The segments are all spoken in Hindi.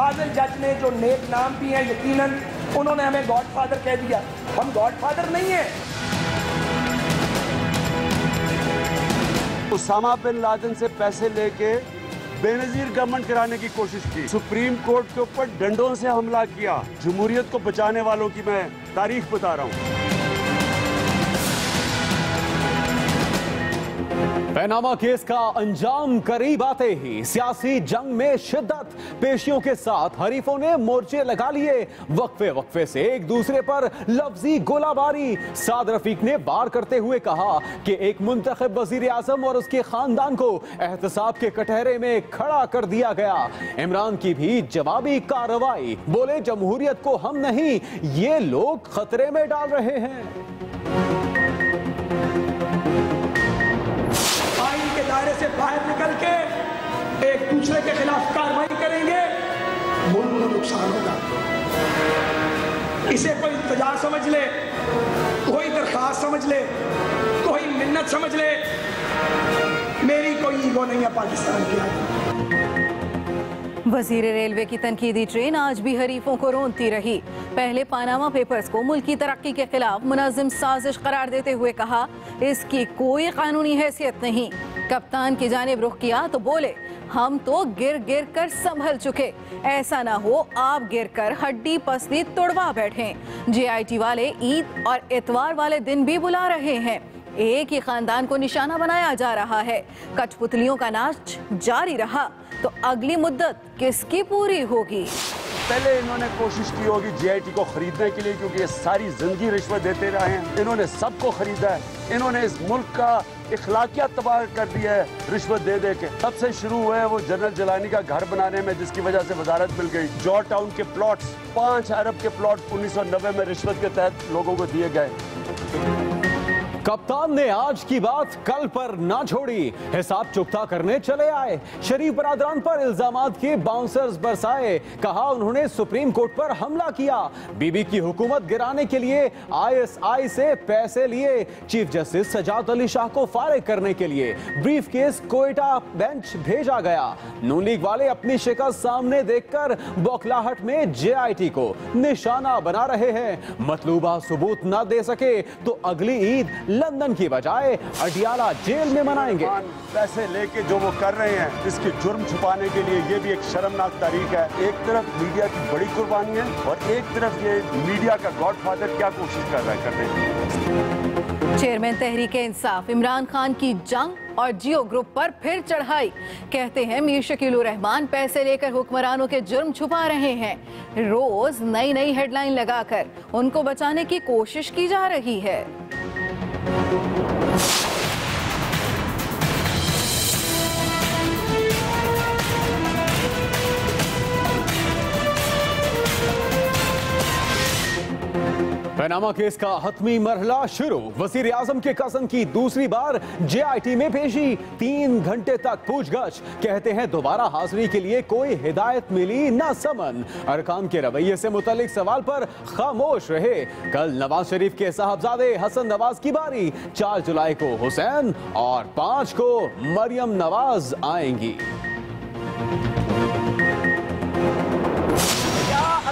फाजिल जज ने जो नेक नाम भी हैं, यकीनन उन्होंने हमें गॉडफादर कह दिया। हम गॉडफादर नहीं हैं। उसामा बिन लादेन से पैसे लेके बेनजीर गवर्नमेंट कराने की कोशिश की, सुप्रीम कोर्ट के ऊपर डंडों से हमला किया। जमहूरियत को बचाने वालों की मैं तारीख बता रहा हूँ। पैनामा केस का अंजाम करीब आते ही सियासी जंग में शिद्दत, पेशियों के साथ हरीफों ने मोर्चे लगा लिए। वक्फे वक्फे से एक दूसरे पर लफ्जी गोलाबारी। साद रफीक ने वार करते हुए कहा कि एक मुंतखब वजीर आजम और उसके खानदान को एहतसाब के कटहरे में खड़ा कर दिया गया। इमरान की भी जवाबी कार्रवाई। बोले जमहूरियत को हम नहीं, ये लोग खतरे में डाल रहे हैं। के दायरे से बाहर निकल के एक दूसरे के खिलाफ कार्रवाई करेंगे, मुल्क को नुकसान होगा। इसे कोई इंतजार समझ ले, कोई दरखास्त समझ ले, कोई मिन्नत समझ ले, मेरी कोई ईगो नहीं है पाकिस्तान की। वजीर रेलवे की तनकीदी ट्रेन आज भी हरीफों को रोंती रही। पहले पानामा पेपर्स को मुल्क की तरक्की के खिलाफ मुनाजिम साजिश करार देते हुए कहा इसकी कोई कानूनी हैसियत नहीं। कप्तान की जानिब रुख किया तो बोले हम तो गिर गिर कर संभल चुके, ऐसा ना हो आप गिर कर हड्डी पसली तोड़वा बैठे। JIT वाले ईद और इतवार वाले दिन भी बुला रहे हैं। एक ही खानदान को निशाना बनाया जा रहा है। कठपुतलियों का नाच जारी रहा तो अगली मुद्दत किसकी पूरी होगी? पहले इन्होंने कोशिश की होगी JIT को खरीदने के लिए, क्योंकि ये सारी जिंदगी रिश्वत देते रहे हैं। इन्होंने सबको खरीदा है। इन्होंने इस मुल्क का इखलाकियात तबाह कर दिया है रिश्वत दे दे के। तब से शुरू हुए वो जनरल जलानी का घर बनाने में, जिसकी वजह से वजारत मिल गई। जॉर्ज टाउन के प्लॉट्स, 5 अरब के प्लॉट 1990 में रिश्वत के तहत लोगों को दिए गए। कप्तान ने आज की बात कल पर ना छोड़ी, हिसाब चुकता करने चले आए। शरीफ बरादरान पर इल्जामात के बाउंसर्स बरसाए। कहा उन्होंने सुप्रीम कोर्ट पर हमला किया। बीबी की हुकूमत गिराने के लिए ISI से पैसे लिए। चीफ जस्टिस सजाद अली शाह को फारिग करने के लिए ब्रीफ केस कोयटा बेंच भेजा गया। नून लीग वाले अपनी शिकस्त सामने देखकर बौखलाहट में JIT को निशाना बना रहे हैं। मतलूबा सबूत न दे सके तो अगली ईद लंदन की बजाय अडियाला जेल में मनाएंगे। पैसे लेके जो वो कर रहे हैं, इसके जुर्म छुपाने के लिए ये भी एक शर्मनाक तारीख है। एक तरफ मीडिया की बड़ी कुर्बानी है और एक तरफ ये मीडिया का गॉडफादर क्या कोशिश कर रहा है करने की। चेयरमैन तहरीक इंसाफ इमरान खान की जंग और जियो ग्रुप पर फिर चढ़ाई। कहते हैं मीर शकीलुर रहमान पैसे लेकर हुक्मरानों के जुर्म छुपा रहे हैं। रोज नई नई हेडलाइन लगाकर उनको बचाने की कोशिश की जा रही है। पैनामा केस का हतमी मरहला शुरू। वजीर आजम के कज़न की दूसरी बार JIT में पेशी। 3 घंटे तक पूछगछ। कहते हैं दोबारा हाजिरी के लिए कोई हिदायत मिली न समन। अरकान के रवैये से मुतल्लिक सवाल पर खामोश रहे। कल नवाज शरीफ के साहबजादे हसन नवाज की बारी। 4 जुलाई को हुसैन और 5 को मरियम नवाज आएंगी।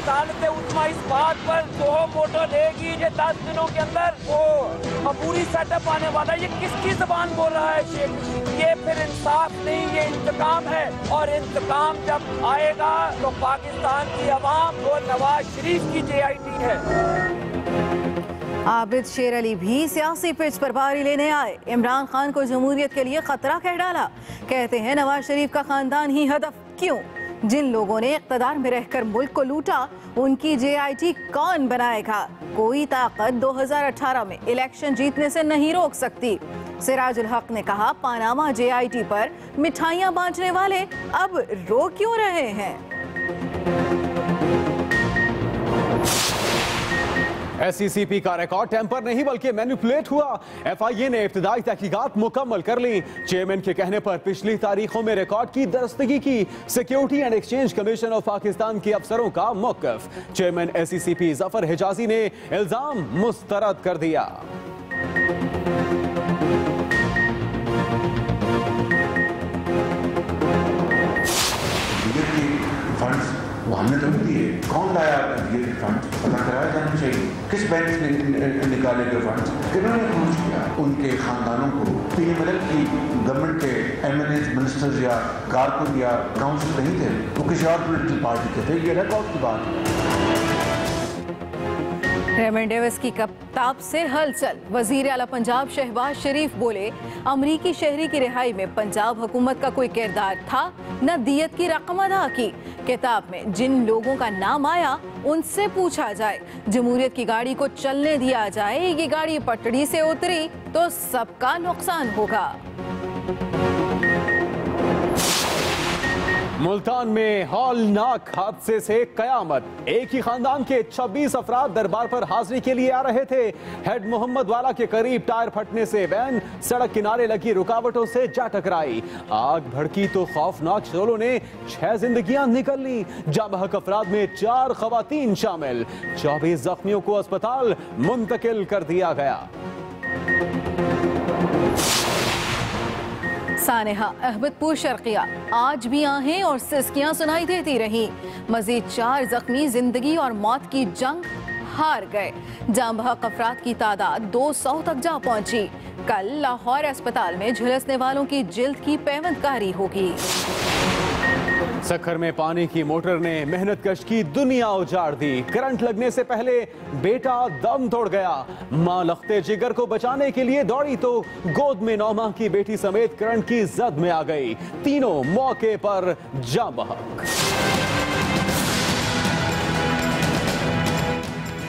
अदालत उतना इस बात पर जो मोटो लेगी कि 10 दिनों के अंदर वो पूरी सेटअप आने वाला है। ये किसकी जबान बोल रहा है शेख? ये फिर इंसाफ नहीं, ये इंतकाम है। और इंतकाम जब आएगा तो पाकिस्तान की अवाम वो नवाज शरीफ की JIT है। आबिद शेर अली भी सियासी पिच पर बारी लेने आए। इमरान खान को जमहूरियत के लिए खतरा कह डाला। कहते हैं नवाज शरीफ का खानदान ही हदफ क्यों? जिन लोगों ने इक़्तिदार में रहकर मुल्क को लूटा उनकी JIT कौन बनाएगा? कोई ताकत 2018 में इलेक्शन जीतने से नहीं रोक सकती। सिराजुल हक ने कहा पानामा JIT पर मिठाइयां बांटने वाले अब रो क्यों रहे हैं? SCCP का रिकॉर्ड टेम्पर नहीं बल्कि मैनिपुलेट हुआ। FIA ने इब्तिदाई तहकीकात मुकम्मल कर ली। चेयरमैन के कहने पर पिछली तारीखों में रिकॉर्ड की दस्तगी की। Security and exchange commission of Pakistan के अफसरों का मौक़िफ़। चेयरमैन SCCP जफर हिजाजी ने इल्जाम मुस्तरद कर दिया। वो हम किस बैंक से निकाले गए फंड्स किन्होंने अप्रोच किया उनके खानदानों को? पीएमएलएन की गवर्नमेंट के एमएनएस मिनिस्टर्स या कारकुन या काउंसिल नहीं थे, वो किसी और पॉलिटिकल पार्टी के थे। ये रिकॉर्ड की बात है। रेमंड डेविस की किताब से हलचल। वजीर आला पंजाब शहबाज शरीफ बोले, अमरीकी शहरी की रिहाई में पंजाब हुकूमत का कोई किरदार था, न दियत की रकम अदा की। किताब में जिन लोगों का नाम आया उनसे पूछा जाए, जमहूरियत की गाड़ी को चलने दिया जाए, ये गाड़ी पटड़ी से उतरी तो सबका नुकसान होगा। मुल्तान में हौलनाक हादसे से कयामत। एक ही खानदान के 26 अफराद दरबार पर हाजिरी के लिए आ रहे थे। हेड मोहम्मद वाला के करीब टायर फटने से वैन सड़क किनारे लगी रुकावटों से जा टकराई। आग भड़की तो खौफनाक शोलों ने 6 जिंदगियां निकल ली। जाबहक अफराद में 4 खवातीन शामिल। 24 जख्मियों को अस्पताल मुंतकिल कर दिया गया। सानेहा अहमदपुर शर्किया आज भी आहें और सिसकियां सुनाई देती रही। मजीद 4 जख्मी जिंदगी और मौत की जंग हार गए। जांबहक अफराद की तादाद 200 तक जा पहुंची। कल लाहौर अस्पताल में झुलसने वालों की जिल्द की पैवंदकारी होगी। सखर में पानी की मोटर ने मेहनत कश की दुनिया उजाड़ दी। करंट लगने से पहले बेटा दम तोड़ गया। मां लखते जिगर को बचाने के लिए दौड़ी तो गोद में 9 माह की बेटी समेत करंट की जद में आ गई। तीनों मौके पर जाँ बहक।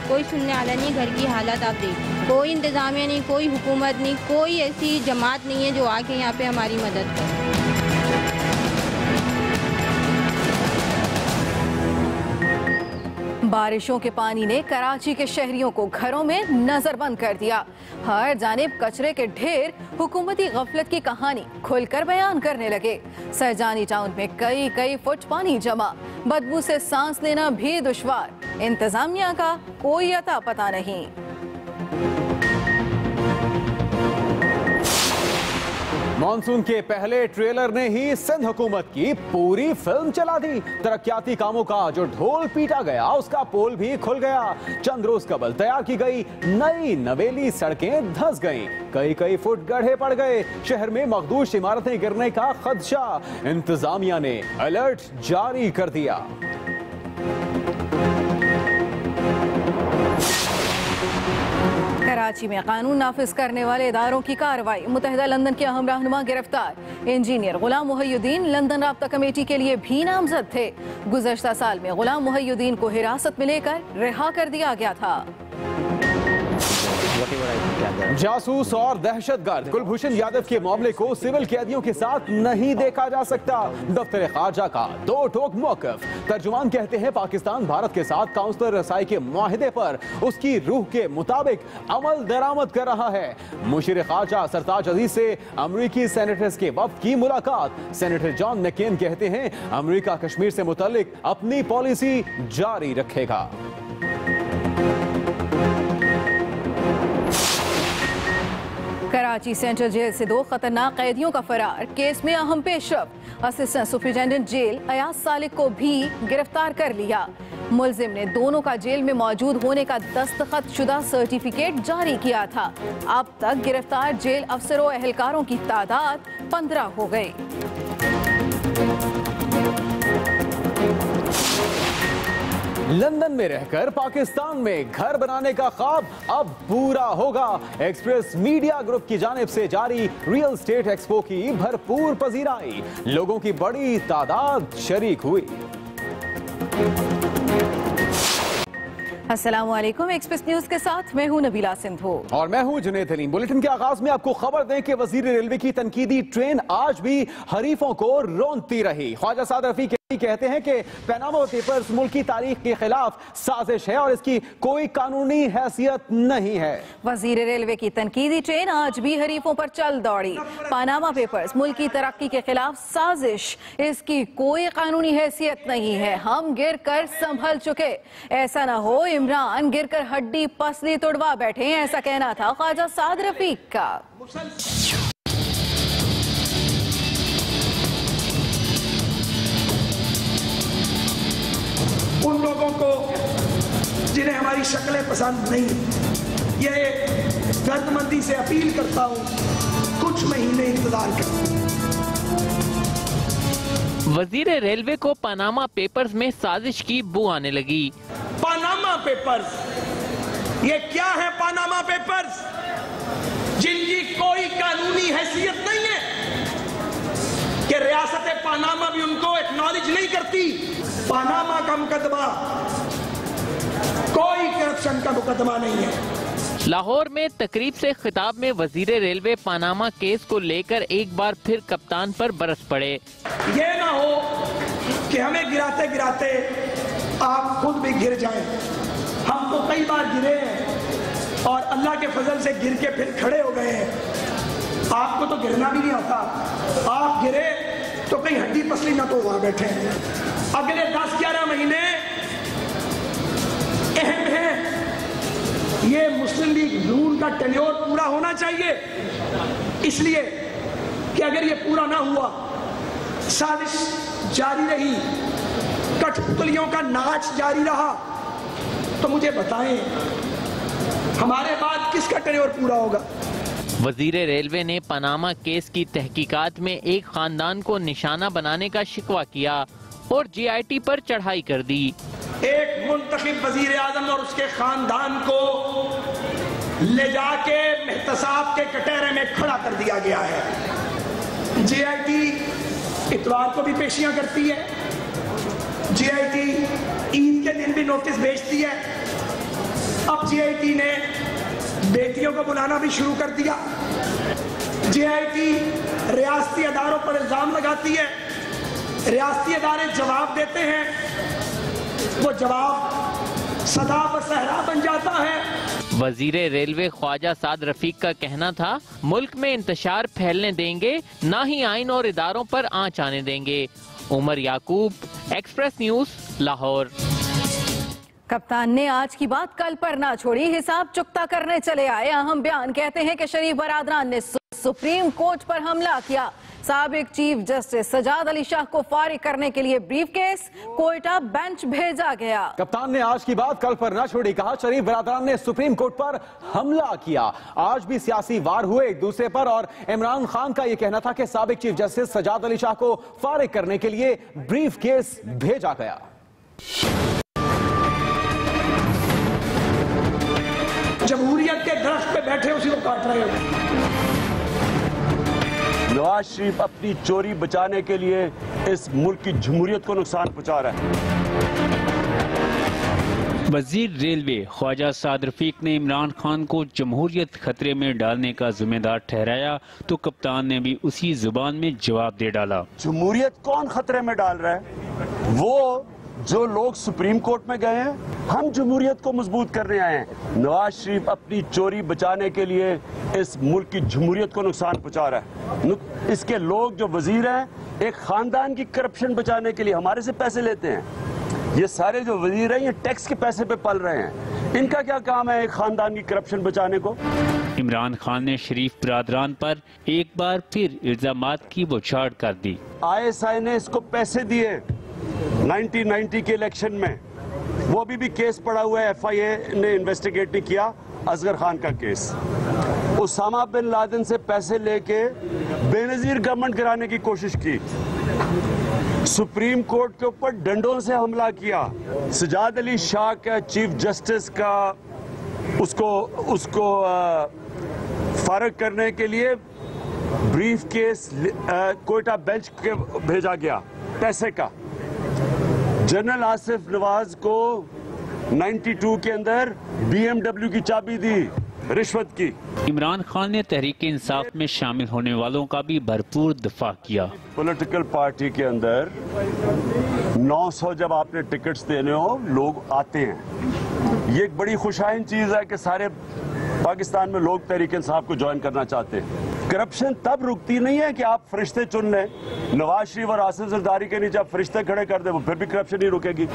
कोई सुनने वाला नहीं। घर की हालत आप देख, कोई इंतजामिया नहीं, कोई हुकूमत नहीं, कोई ऐसी जमात नहीं है जो आके यहाँ पे हमारी मदद करे। बारिशों के पानी ने कराची के शहरियों को घरों में नजरबंद कर दिया। हर जानिब कचरे के ढेर हुकूमती गफलत की कहानी खुलकर बयान करने लगे। सरजानी टाउन में कई फुट पानी जमा, बदबू से सांस लेना भी दुश्वार। इंतजामिया का कोई अता पता नहीं। मॉनसून के पहले ट्रेलर ने ही सिंध हुकूमत की पूरी फिल्म चला दी। तरक्याती कामों का जो ढोल पीटा गया उसका पोल भी खुल गया। चंद रोज कबल तैयार की गई नई नवेली सड़कें धंस गईं। कई फुट गड्ढे पड़ गए। शहर में मखदूश इमारतें गिरने का खदशा। इंतजामिया ने अलर्ट जारी कर दिया। कराची में कानून नाफिज करने वाले इदारों की कार्रवाई। मुत्तहिदा लंदन के अहम रहनुमा गिरफ्तार। इंजीनियर गुलाम मुहय्युद्दीन लंदन राब्ता कमेटी के लिए भी नामजद थे। गुज़श्ता साल में गुलाम मुहय्युद्दीन को हिरासत में लेकर रिहा कर दिया गया था। जासूस और दहशतगर्द कुलभूषण यादव के मामले को सिविल कैदियों के साथ नहीं देखा जा सकता। दफ्तर खारजा का 2 टोक मौक़िफ़। तर्जुमान कहते हैं पाकिस्तान भारत के साथ काउंसलर रसाई के मुआहिदे पर उसकी रूह के मुताबिक अमल दरामद कर रहा है। मुशीर खारजा सरताज अजीज से अमरीकी सेनेटर्स के वफ्द की मुलाकात। सेनेटर जॉन मैकेन कहते हैं अमरीका कश्मीर से मुतालिक अपनी पॉलिसी जारी रखेगा। कराची सेंट्रल जेल से 2 खतरनाक कैदियों का फरार। केस में अहम पेशरफ। Assistant superintendent jail Ayaz Salik को भी गिरफ्तार कर लिया। मुलजिम ने दोनों का जेल में मौजूद होने का दस्तखत शुदा सर्टिफिकेट जारी किया था। अब तक गिरफ्तार जेल अफसरों एहलकारों की तादाद 15 हो गई। लंदन में रहकर पाकिस्तान में घर बनाने का ख्वाब अब पूरा होगा। एक्सप्रेस मीडिया ग्रुप की जानिब से जारी रियल एस्टेट एक्सपो की भरपूर पजीराई। लोगों की बड़ी तादाद शरीक हुई। अस्सलामुअलैकुम, एक्सप्रेस न्यूज के साथ मैं हूं नबीला सिंधु और मैं हूं जुनैद अलीम। बुलेटिन के आगाज में आपको खबर दें कि वजीर रेलवे की तनकीदी ट्रेन आज भी हरीफों को रोंदती रही। ख्वाजा साद रफीक कहते हैं कि पनामा पेपर्स मुल्क की तारीख के खिलाफ साजिश है और इसकी कोई कानूनी हैसियत नहीं है। वजीर रेलवे की तनकीदी ट्रेन आज भी हरीफों पर चल दौड़ी। पनामा पेपर्स मुल्क की तरक्की के खिलाफ साजिश, इसकी कोई कानूनी हैसियत नहीं है। हम गिर कर संभल चुके, ऐसा ना हो इमरान गिर कर हड्डी पसली तोड़वा बैठे, ऐसा कहना था ख्वाजा साद रफीक का। उन लोगों को जिन्हें हमारी शक्लें पसंद नहीं। ये दर्दमंदी से अपील करता हूँ, कुछ महीने इंतजार करें। वजीर रेलवे को पनामा पेपर्स में साजिश की बू आने लगी। पनामा पेपर्स, ये क्या है? पनामा पेपर्स जिनकी कोई कानूनी हैसियत नहीं है कि रियासत पनामा भी उनको एक्नॉलेज नहीं करती। पनामा का मुकदमा कोई करप्शन का मुकदमा नहीं है। लाहौर में तकरीब से खिताब में वजीर रेलवे पनामा केस को लेकर एक बार फिर कप्तान पर बरस पड़े। ये ना हो कि हमें गिराते गिराते आप खुद भी गिर जाएं। हम तो कई बार गिरे हैं और अल्लाह के फजल से गिर के फिर खड़े हो गए हैं। आपको तो गिरना भी नहीं आता, आप गिरे तो कहीं हड्डी पसली ना तो वहां बैठे हैं। अगले 10-11 महीने अहम है। ये मुस्लिम लीग नून का टेन्योर पूरा होना चाहिए, इसलिए कि अगर ये पूरा ना हुआ, साजिश जारी रही, कठपुतलियों का नाच जारी रहा, तो मुझे बताएं हमारे बाद किसका टेन्योर पूरा होगा? वजीर रेलवे ने पनामा केस की तहकीकात में एक खानदान को निशाना बनाने का शिकवा किया और GIT पर चढ़ाई कर दी। एक मुंतखब वजीर आजम और उसके खानदान को ले जाके एहतसाब के कटहरे में खड़ा कर दिया गया है। GIT इतवार को भी पेशियां करती है, GIT ईद के दिन भी नोटिस भेजती है। अब GIT ने बेटियों को बुलाना भी शुरू कर दिया। GIT रियासती अदारों पर इल्जाम लगाती है, रियासती अदारे जवाब देते हैं, वो जवाब सदा व सहरा बन जाता है। वजीर रेलवे ख्वाजा साद रफीक का कहना था, मुल्क में इंतशार फैलने देंगे, ना ही आइन और इदारों पर आंच आने देंगे। उमर याकूब, एक्सप्रेस न्यूज, लाहौर। कप्तान ने आज की बात कल पर ना छोड़ी, हिसाब चुकता करने चले आए। अहम बयान कहते हैं कि शरीफ बरादरान ने सुप्रीम कोर्ट पर हमला किया। साबिक चीफ जस्टिस सजाद अली शाह को फारिग करने के लिए ब्रीफकेस कोयटा बेंच भेजा गया। कप्तान ने आज की बात कल पर ना छोड़ी, कहा शरीफ बरादरान ने सुप्रीम कोर्ट पर हमला किया। आज भी सियासी वार हुए एक दूसरे पर और इमरान खान का यह कहना था कि साबिक चीफ जस्टिस सजाद अली शाह को फारिग करने के लिए ब्रीफकेस भेजा गया। जमहूरियत के दरख्त पे बैठे उसी को काट रहे हो। नवाज शरीफ अपनी चोरी बचाने के लिए इस मुल्क की जमहूरियत को नुकसान पहुंचा रहा है। वजीर रेलवे ख्वाजा साद रफीक ने इमरान खान को जमहूरियत खतरे में डालने का जिम्मेदार ठहराया तो कप्तान ने भी उसी जुबान में जवाब दे डाला। जमहूरियत कौन खतरे में डाल रहा है? वो जो लोग सुप्रीम कोर्ट में गए हैं। हम जमहूरियत को मजबूत करने आए हैं। नवाज शरीफ अपनी चोरी बचाने के लिए इस मुल्क की जमहूरियत को नुकसान पहुंचा रहा है। इसके लोग जो वजीर हैं, एक खानदान की करप्शन बचाने के लिए हमारे से पैसे लेते हैं। ये सारे जो वजीर हैं, ये टैक्स के पैसे पे पल रहे हैं। इनका क्या काम है एक खानदान की करप्शन बचाने को? इमरान खान ने शरीफ बरादरान पर एक बार फिर इल्जामात की बौछार कर दी। ISI ने इसको पैसे दिए 1990 के इलेक्शन में, वो अभी भी केस पड़ा हुआ है। FIA ने इन्वेस्टिगेट नहीं किया असगर खान का केस। उसामा बिन लादेन से पैसे लेके बेनजीर गवर्नमेंट गिराने की कोशिश की। सुप्रीम कोर्ट के ऊपर डंडों से हमला किया। सजाद अली शाह का चीफ जस्टिस का उसको फारिग करने के लिए ब्रीफ केस कोयटा बेंच के भेजा गया पैसे का। जनरल आसिफ नवाज को 92 के अंदर BMW की चाबी दी रिश्वत की। इमरान खान ने तहरीक इंसाफ में शामिल होने वालों का भी भरपूर दफा किया। पॉलिटिकल पार्टी के अंदर 900 जब आपने टिकट्स देने हो, लोग आते हैं। ये एक बड़ी खुशाइन चीज है कि सारे पाकिस्तान में लोग तहरीक इंसाफ को ज्वाइन करना चाहते हैं। करप्शन तब रुकती नहीं है कि आप फरिश्ते चुन लें। नवाज शरीफ और आसिफ जरदारी के नीचे आप फरिश्ते खड़े कर दे, वो फिर भी करप्शन नहीं रुकेगी।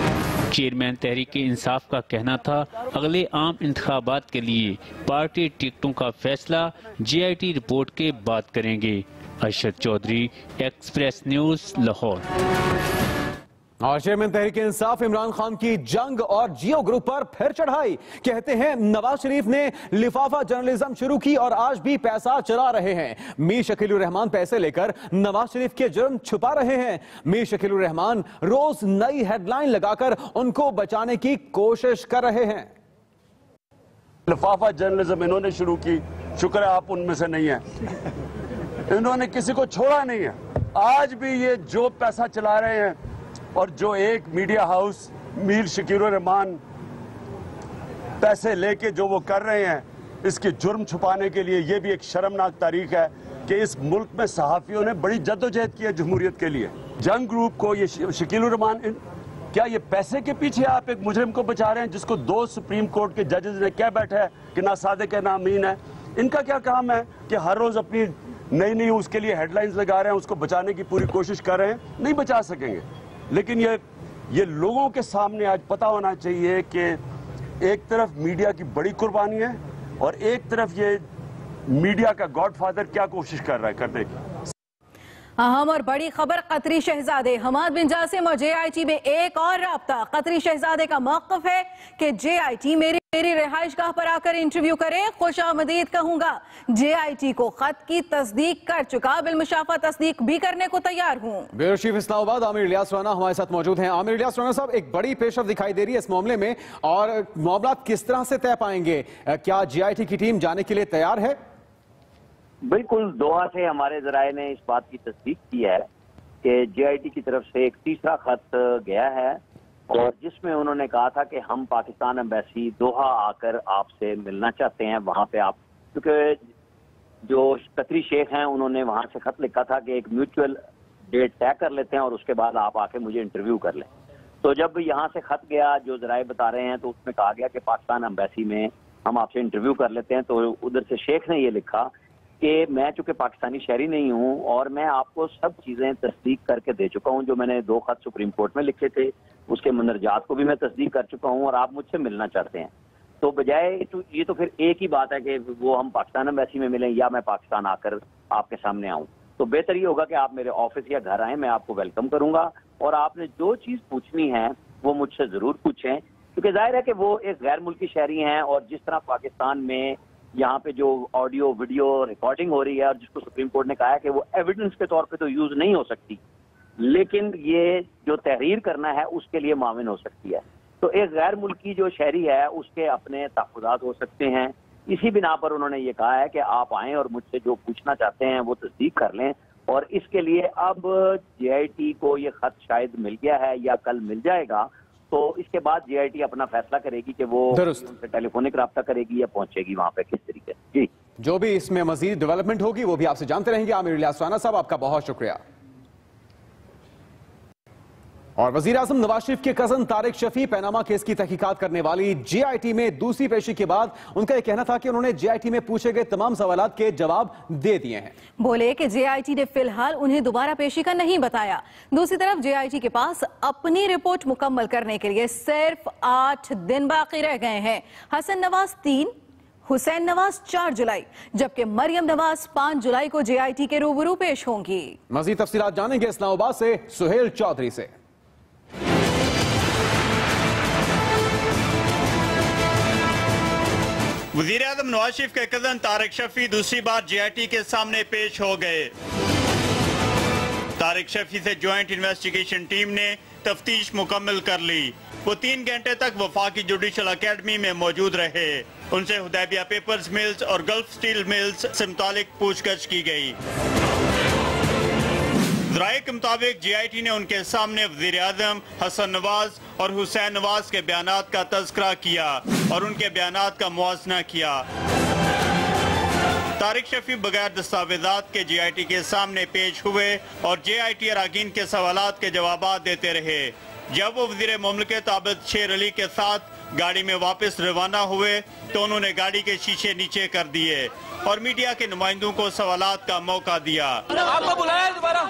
चेयरमैन तहरीक इंसाफ का कहना था, अगले आम इंतखाबात के लिए पार्टी टिकटों का फैसला GIT रिपोर्ट के बाद करेंगे। Arshad Chaudhry, Express News, Lahore. और चेयरमैन तहरीक इंसाफ इमरान खान की जंग और जियो ग्रुप पर फिर चढ़ाई। कहते हैं नवाज शरीफ ने लिफाफा जर्नलिज्म शुरू की और आज भी पैसा चला रहे हैं। मीर शकीलुर रहमान पैसे लेकर नवाज शरीफ के जुर्म छुपा रहे हैं। मीर शकीलुर रहमान रोज नई हेडलाइन लगाकर उनको बचाने की कोशिश कर रहे हैं। लिफाफा जर्नलिज्म इन्होंने शुरू की, शुक्र है आप उनमें से नहीं है। इन्होंने किसी को छोड़ा नहीं है। आज भी ये जो पैसा चला रहे हैं और जो एक मीडिया हाउस मीर शकीलुर रहमान पैसे लेके जो वो कर रहे हैं, इसके जुर्म छुपाने के लिए ये भी एक शर्मनाक तारीख है कि इस मुल्क में सहाफ़ियों ने बड़ी जद्दोजहद की है जमहूरियत के लिए। जंग ग्रुप को ये शकीलुर रहमान, क्या ये पैसे के पीछे आप एक मुजरिम को बचा रहे हैं जिसको 2 सुप्रीम कोर्ट के जजेस ने कह बैठा है कि ना सादिक है ना अमीन है। इनका क्या काम है कि हर रोज अपनी नई नई उसके लिए हेडलाइंस लगा रहे हैं, उसको बचाने की पूरी कोशिश कर रहे हैं। नहीं बचा सकेंगे। लेकिन ये लोगों के सामने आज पता होना चाहिए कि एक तरफ मीडिया की बड़ी कुर्बानी है और एक तरफ ये मीडिया का गॉडफादर क्या कोशिश कर रहा है करने की। अहम और बड़ी खबर, कतरी शहजादे हमाद बिन जासिम और JIT में एक और राब्ता। कतरी शहजादे का मौक़िफ़ है कि JIT मेरी रिहाइशगाह पर आकर इंटरव्यू करें, खुशामदीद कहूंगा। JIT को खत की तस्दीक कर चुका, बिलमुशाफा तस्दीक भी करने को तैयार हूँ। ब्यूरो चीफ इस्लामाबाद आमिर इलियास राना हमारे साथ मौजूद हैं। आमिर इलियास राना साहब, एक बड़ी पेशरफ दिखाई दे रही है इस मामले में और मामला किस तरह से तय पाएंगे? क्या JIT की टीम जाने के लिए तैयार है? बिल्कुल, दोहा से हमारे जराये ने इस बात की तस्दीक की है कि JIT की तरफ से एक तीसरा खत गया है और जिसमें उन्होंने कहा था कि हम पाकिस्तान एम्बेसी दोहा आकर आपसे मिलना चाहते हैं। वहां पे आप, क्योंकि जो कतरी शेख हैं उन्होंने वहां से खत लिखा था कि एक म्यूचुअल डेट तय कर लेते हैं और उसके बाद आप आके मुझे इंटरव्यू कर लें। तो जब यहाँ से खत गया, जो जराये बता रहे हैं, तो उसमें कहा गया कि पाकिस्तान एम्बेसी में हम आपसे इंटरव्यू कर लेते हैं। तो उधर से शेख ने ये लिखा कि मैं चूंकि पाकिस्तानी शहरी नहीं हूं और मैं आपको सब चीजें तस्दीक करके दे चुका हूं, जो मैंने 2 खत सुप्रीम कोर्ट में लिखे थे उसके मंदरजात को भी मैं तस्दीक कर चुका हूं और आप मुझसे मिलना चाहते हैं। तो बजाय तो ये तो फिर एक ही बात है कि वो हम पाकिस्तान एम्बेसी में मिलें या मैं पाकिस्तान आकर आपके सामने आऊं। तो बेहतर ये होगा कि आप मेरे ऑफिस या घर आए, मैं आपको वेलकम करूंगा और आपने जो चीज पूछनी है वो मुझसे जरूर पूछें, क्योंकि जाहिर है कि वो एक गैर मुल्की शहरी हैं और जिस तरह पाकिस्तान में यहाँ पे जो ऑडियो वीडियो रिकॉर्डिंग हो रही है और जिसको सुप्रीम कोर्ट ने कहा है कि वो एविडेंस के तौर पे तो यूज नहीं हो सकती, लेकिन ये जो तहरीर करना है उसके लिए माविन हो सकती है। तो एक गैर मुल्की जो शहरी है उसके अपने तहफ़्फ़ुज़ात हो सकते हैं। इसी बिना पर उन्होंने ये कहा है कि आप आएँ और मुझसे जो पूछना चाहते हैं वो तस्दीक कर लें। और इसके लिए अब JIT को ये खत शायद मिल गया है या कल मिल जाएगा, तो इसके बाद JIT अपना फैसला करेगी कि वो उनसे टेलीफोनिक राब्ता करेगी या पहुंचेगी वहां पे किस तरीके से। जी, जो भी इसमें मजीद डेवलपमेंट होगी वो भी आपसे जानते रहेंगे। आमिर इलियास राना साहब, आपका बहुत शुक्रिया। और वजीर आजम नवाज शरीफ के cousin Tariq Shafi Panama case की तहकीकात करने वाली JIT में दूसरी पेशी के बाद उनका यह कहना था कि उन्होंने JIT में पूछे गए तमाम सवालात के जवाब दे दिए हैं। बोले कि JIT ने फिलहाल उन्हें दोबारा पेशी का नहीं बताया। दूसरी तरफ JIT के पास अपनी रिपोर्ट मुकम्मल करने के लिए सिर्फ 8 दिन बाकी रह गए हैं। हसन नवाज 3, हुसैन नवाज 4 जुलाई, जबकि मरियम नवाज 5 जुलाई को JIT के रूबरू पेश होंगी। मजीद तफसीलात जानेंगे इस्लामाबाद से सुहेल चौधरी से। वज़ीर आज़म नवाज शरीफ के कज़न तारिक शफी दूसरी बार JIT के सामने पेश हो गए। तारिक शफी से ज्वाइंट इन्वेस्टिगेशन टीम ने तफ्तीश मुकम्मल कर ली। वो 3 घंटे तक वफाकी जुडिशल अकेडमी में मौजूद रहे। उनसे हुदैबिया पेपर्स मिल्स और गल्फ स्टील मिल्स से मुतालिक पूछगछ की गई। ज़राए के मुताबिक JIT ने उनके सामने वज़ीर आज़म, हसन नवाज और हुसैन नवाज के बयानात का तज़किरा किया और उनके बयानात का मुआज़ना किया। तारिक शफी बगैर दस्तावेज़ात के JIT के सामने पेश हुए और JIT अरकान के सवालात के जवाबात देते रहे। जब वो वज़ीर मुमलिकत आबिद शेर अली के साथ गाड़ी में वापस रवाना हुए तो उन्होंने गाड़ी के शीशे नीचे कर दिए और मीडिया के नुमाइंदों को सवालात का मौका दिया। आपको बुलाया दोबारा?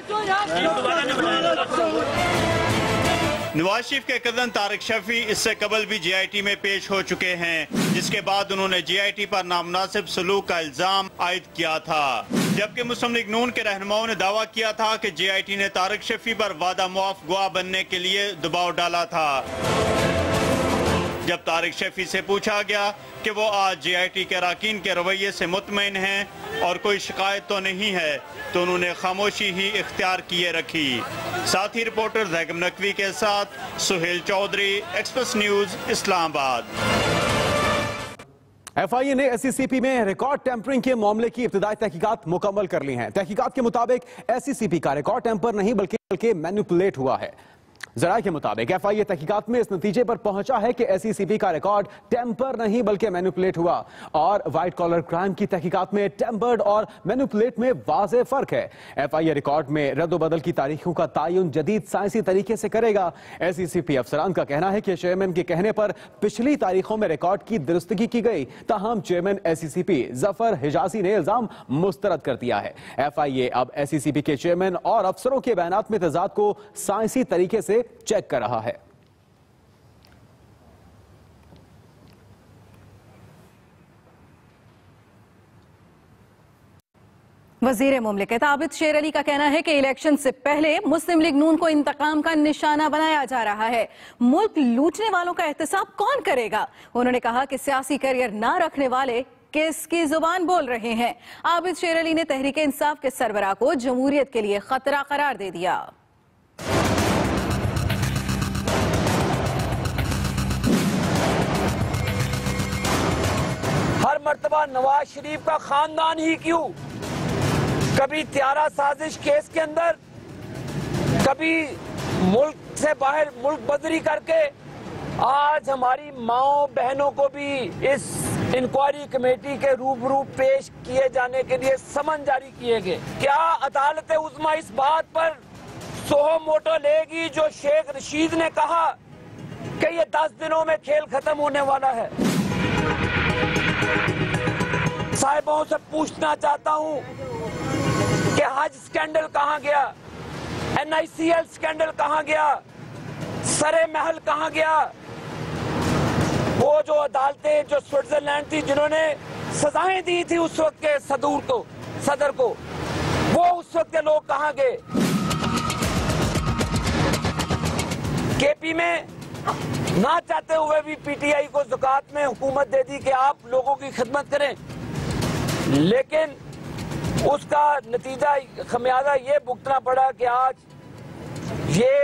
नवाज शरीफ के कजन तारिक शफी इससे कबल भी JIT में पेश हो चुके हैं, जिसके बाद उन्होंने JIT पर नामुनासिब सलूक का इल्जाम आयद किया था। जबकि मुस्लिम लीग नून के रहनुमाओं ने दावा किया था कि JIT ने तारिक शफी पर वादा मुआफ गवाह बनने के लिए दबाव डाला था। जब तारिक शफी से पूछा गया कि वो आज JIT के अरकान के रवैये से मुतमईन हैं और कोई शिकायत तो नहीं है, तो उन्होंने खामोशी ही इख्तियार किए रखी। साथ ही रिपोर्टर जैगम नकवी के साथ Suhail Chaudhry, Express News, Islamabad. FIA ने SCCP में रिकॉर्ड टेम्परिंग के मामले की इब्तिदाई तहकीकात मुकम्मल कर ली हैं। तहकीकात के मुताबिक SCCP का रिकॉर्ड टेम्पर नहीं बल्कि मैनिपुलेट हुआ है। जराये के मुताबिक FIA तहकीकात में इस नतीजे पर पहुंचा है कि SCCP का रिकॉर्ड टेम्पर नहीं बल्कि मैनिपुलेट हुआ और व्हाइट कॉलर क्राइम की तहकीकात में टेम्पर्ड और मैनिपुलेट में वाज़ेह फर्क है। FIA रिकॉर्ड में रद्द-ओ-बदल की तारीखों का तयन जदीद साइंसी तरीके से करेगा। SCCP अफसरान का कहना है कि चेयरमैन के कहने पर पिछली तारीखों में रिकॉर्ड की दुरुस्तगी की गई, ताहम चेयरमैन SCCP जफर हिजाजी ने इल्जाम मुस्तरद कर दिया है। FIA अब SCCP के चेयरमैन और अफसरों के बयानात में तजाद को साइंसी तरीके से चेक कर रहा है। वजीर मुमलिकत आबिद शेर अली का कहना है कि इलेक्शन से पहले मुस्लिम लीग नून को इंतकाम का निशाना बनाया जा रहा है। मुल्क लूटने वालों का एहतसाब कौन करेगा? उन्होंने कहा कि सियासी करियर ना रखने वाले किसकी जुबान बोल रहे हैं। आबिद शेर अली ने तहरीक इंसाफ के सरबराह को जमहूरियत के लिए खतरा करार दे दिया। हर मर्तबा नवाज शरीफ का खानदान ही क्यों, कभी त्यारा साजिश केस के अंदर, कभी मुल्क से बाहर मुल्क बदरी करके, आज हमारी माओ बहनों को भी इस इंक्वायरी कमेटी के रूबरू पेश किए जाने के लिए समन जारी किए गए। क्या अदालत उज़्मा इस बात पर सोहो मोटो लेगी जो शेख रशीद ने कहा कि ये 10 दिनों में खेल खत्म होने वाला है? साहिबों से पूछना चाहता हूं कि हज स्कैंडल कहां गया, NICL स्कैंडल कहां गया, सरे महल कहां गया? वो जो अदालतें जो स्विट्जरलैंड थी जिन्होंने सजाएं दी थी उस वक्त के सदर को, वो उस वक्त के लोग कहां गए? KP में ना चाहते हुए भी PTI को ज़कात में हुकूमत दे दी कि आप लोगों की खिदमत करें, लेकिन उसका नतीजा खमियाजा ये भुगतना पड़ा कि आज ये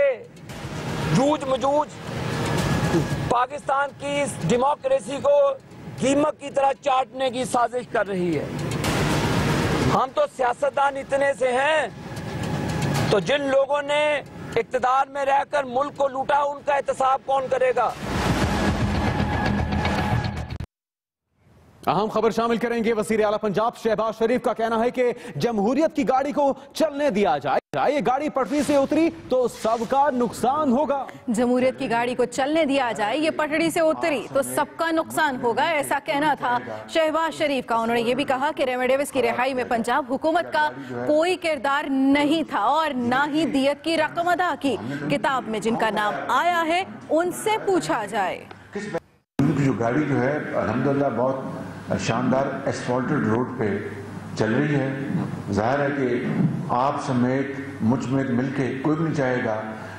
जूझ मजूझ पाकिस्तान की इस डेमोक्रेसी को कीमत की तरह चाटने की साजिश कर रही है। हम तो सियासतदान इतने से हैं, तो जिन लोगों ने इक़्तिदार में रहकर मुल्क को लूटा उनका एहतसाब कौन करेगा? अहम खबर शामिल करेंगे। वज़ीर आला पंजाब शहबाज शरीफ का कहना है कि जमहूरियत की गाड़ी को चलने दिया जाए, ये गाड़ी पटरी से उतरी तो सबका नुकसान होगा। जमहूरियत की गाड़ी को चलने दिया जाए, ये पटरी से उतरी तो सबका नुकसान होगा, ऐसा कहना था शहबाज शरीफ का। उन्होंने ये भी कहा कि रेमो डेविस की रिहाई में पंजाब हुकूमत का कोई किरदार नहीं था और ना ही दियत की रकम अदा की। किताब में जिनका नाम आया है उनसे पूछा जाए। जो गाड़ी जो है अल्हम्दुलिल्लाह बहुत शानदार एस्फाल्टेड रोड पे चल रही है। जाहिर है कि आप समेत मुझ समेत मिलके कोई भी नहीं चाहेगा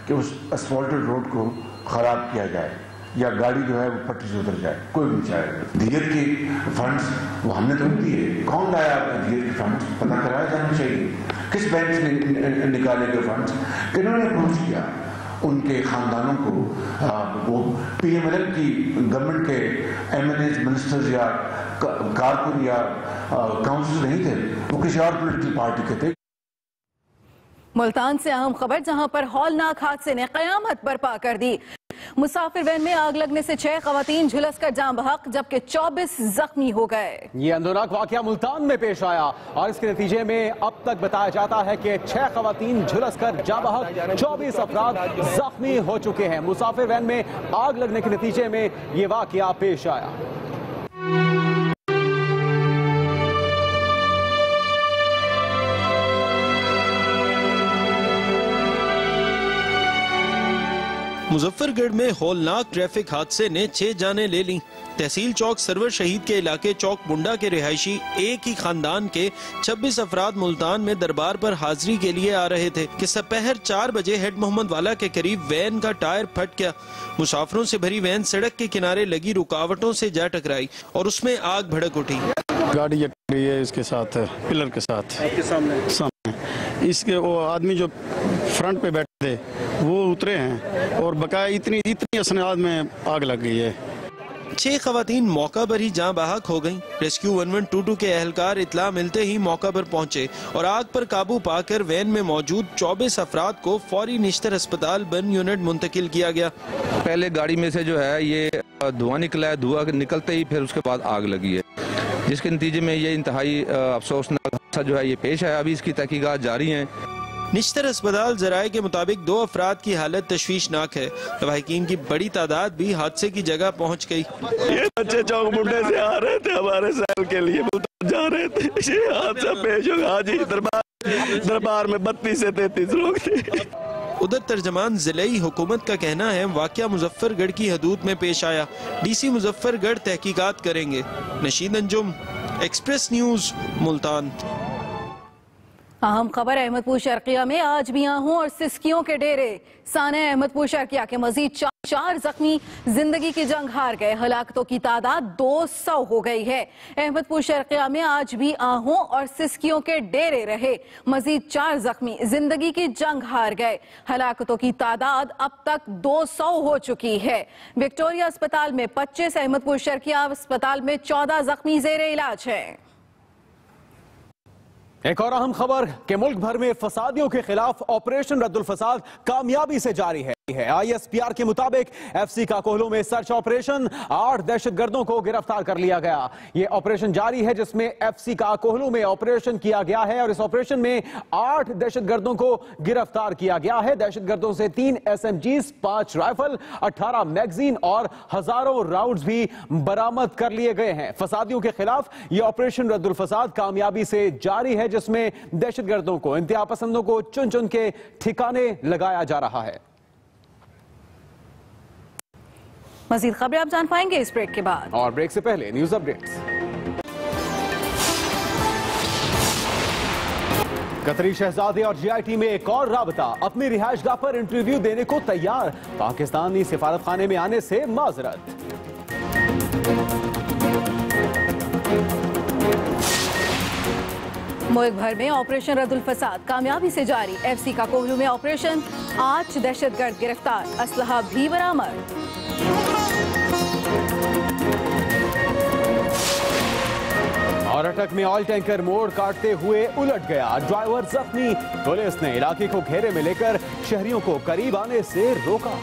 कि उस एस्फाल्टेड रोड को ख़राब किया जाए या गाड़ी जो है वो पट्टी से उतर जाए, कोई भी नहीं चाहेगा। दियत की फंड्स वो हमने तो नहीं दिए, कौन लाया आपने दियत के फंड्स? पता कराया जाना चाहिए किस बैंक से निकाले गए फंड्स, किन्होंने अप्रोच किया उनके खानदानों को। वो PMLN की गवर्नमेंट के MNAs, मिनिस्टर्स या कारकुन या काउंसिल नहीं थे, वो किसी और पॉलिटिकल पार्टी के थे। मुल्तान से अहम खबर, जहां पर हौलनाक हादसे ने कयामत बर्पा कर दी। मुसाफिर वैन में आग लगने से 6 खवातीन झुलस कर जान बहक, जबकि 24 जख्मी हो गए। ये अंदरनाक वाकया मुल्तान में पेश आया और इसके नतीजे में अब तक बताया जाता है कि 6 खवातीन झुलस कर जान बहक, 24 अफराद जख्मी हो चुके हैं। मुसाफिर वैन में आग लगने के नतीजे में ये वाकया पेश आया। मुजफ्फरगढ़ में हौलनाक ट्रैफिक हादसे ने 6 जानें ले लीं। तहसील चौक सरवर शहीद के इलाके चौक मुंडा के रिहायशी एक ही खानदान के 26 अफराद मुल्तान में दरबार पर हाजिरी के लिए आ रहे थे कि दोपहर 4 बजे हेड मोहम्मद वाला के करीब वैन का टायर फट गया। मुसाफिरों से भरी वैन सड़क के किनारे लगी रुकावटों से जा टकराई और उसमें आग भड़क उठी। गाड़ी ये टकराई है इसके साथ, पिलर के साथ आपके सामने। इसके वो आदमी जो फ्रंट पे बैठे थे वो उतरे हैं और बकाया इतनी असनाद में आग लग गई है। 6 खवातीन मौका पर ही जाँ बहक हो गयी। रेस्क्यू 1122 के एहलकार इतला मिलते ही मौका पर पहुंचे और आग पर काबू पाकर वैन में मौजूद 24 अफराद को फौरी निश्तर अस्पताल बर्न यूनिट मुंतकिल किया गया। पहले गाड़ी में से जो है ये धुआं निकला है, धुआं निकलते ही फिर उसके बाद आग लगी है, जिसके नतीजे में ये इंतहाई अफसोसनाक हादसा जो है ये पेश आया। अभी इसकी तहकीकात जारी है। निश्तर अस्पताल जराये के मुताबिक 2 अफराद की हालत तशवीशनाक है। लवाहिकीन की बड़ी तादाद भी हादसे की जगह पहुंच गई। ये बच्चे चौक मुंडे से आ रहे थे हमारे सैर के लिए, जा रहे थे, ये हादसा पेश हो गया। जी दरबार में 32 से 33 लोग थे। उधर तर्जमान जिले हुकूमत का कहना है वाकया मुजफ्फरगढ़ की हदूद में पेश आया। DC मुजफ्फरगढ़ तहकीकात करेंगे। Nasheed Anjum, express news, Multan. अहम खबर अहमदपुर शर्किया में आज भी आहूं और सिस्कियों के डेरे। साने अहमदपुर शर्किया के मजीद 4 जख्मी जिंदगी की जंग हार गए। हलाकतों की तादाद 200 हो गई है। अहमदपुर शर्किया में आज भी आहूं और सिस्कियों के डेरे रहे। मजीद 4 जख्मी जिंदगी की जंग हार गए। हलाकतों की तादाद अब तक 200 हो चुकी है। विक्टोरिया अस्पताल में 25, अहमदपुर शर्किया अस्पताल में 14 जख्मी जेरे इलाज है। एक और अहम खबर कि मुल्क भर में फसादियों के खिलाफ ऑपरेशन रद्दुल फसाद कामयाबी से जारी है। ISPR के मुताबिक FC काकोहलू में सर्च ऑपरेशन, 8 दहशतगर्दों को गिरफ्तार कर लिया गया। ये ऑपरेशन जारी है जिसमें FC काकोहलू में ऑपरेशन किया गया है और इस ऑपरेशन में 8 दहशतगर्दों को गिरफ्तार किया गया है। दहशतगर्दों से 3 SMGs, 5 राइफल, 18 मैगजीन और हजारों राउंड्स भी बरामद कर लिए गए हैं। फसादियों के खिलाफ ये ऑपरेशन रद्दुल फसाद कामयाबी से जारी है जिसमें दहशतगर्दों को, इंतहा पसंदों को चुन चुन के ठिकाने लगाया जा रहा है। मजीद खबरें आप जान पाएंगे इस ब्रेक के बाद, और ब्रेक से पहले न्यूज अपडेट्स। कतरी शहजादे और GIT में एक और राबता, अपनी रिहाइशगाह पर इंटरव्यू देने को तैयार, पाकिस्तानी सिफारत खाने में आने से माजरत। मुल्क भर में ऑपरेशन रद्दुल फसाद कामयाबी से जारी। FC काकोहलू में ऑपरेशन, 8 दहशतगर्द गिरफ्तार, असलहा भी बरामद। और अटक में ऑयल टैंकर मोड़ काटते हुए उलट गया, ड्राइवर जख्मी। पुलिस ने इलाके को घेरे में लेकर शहरियों को करीब आने से रोका।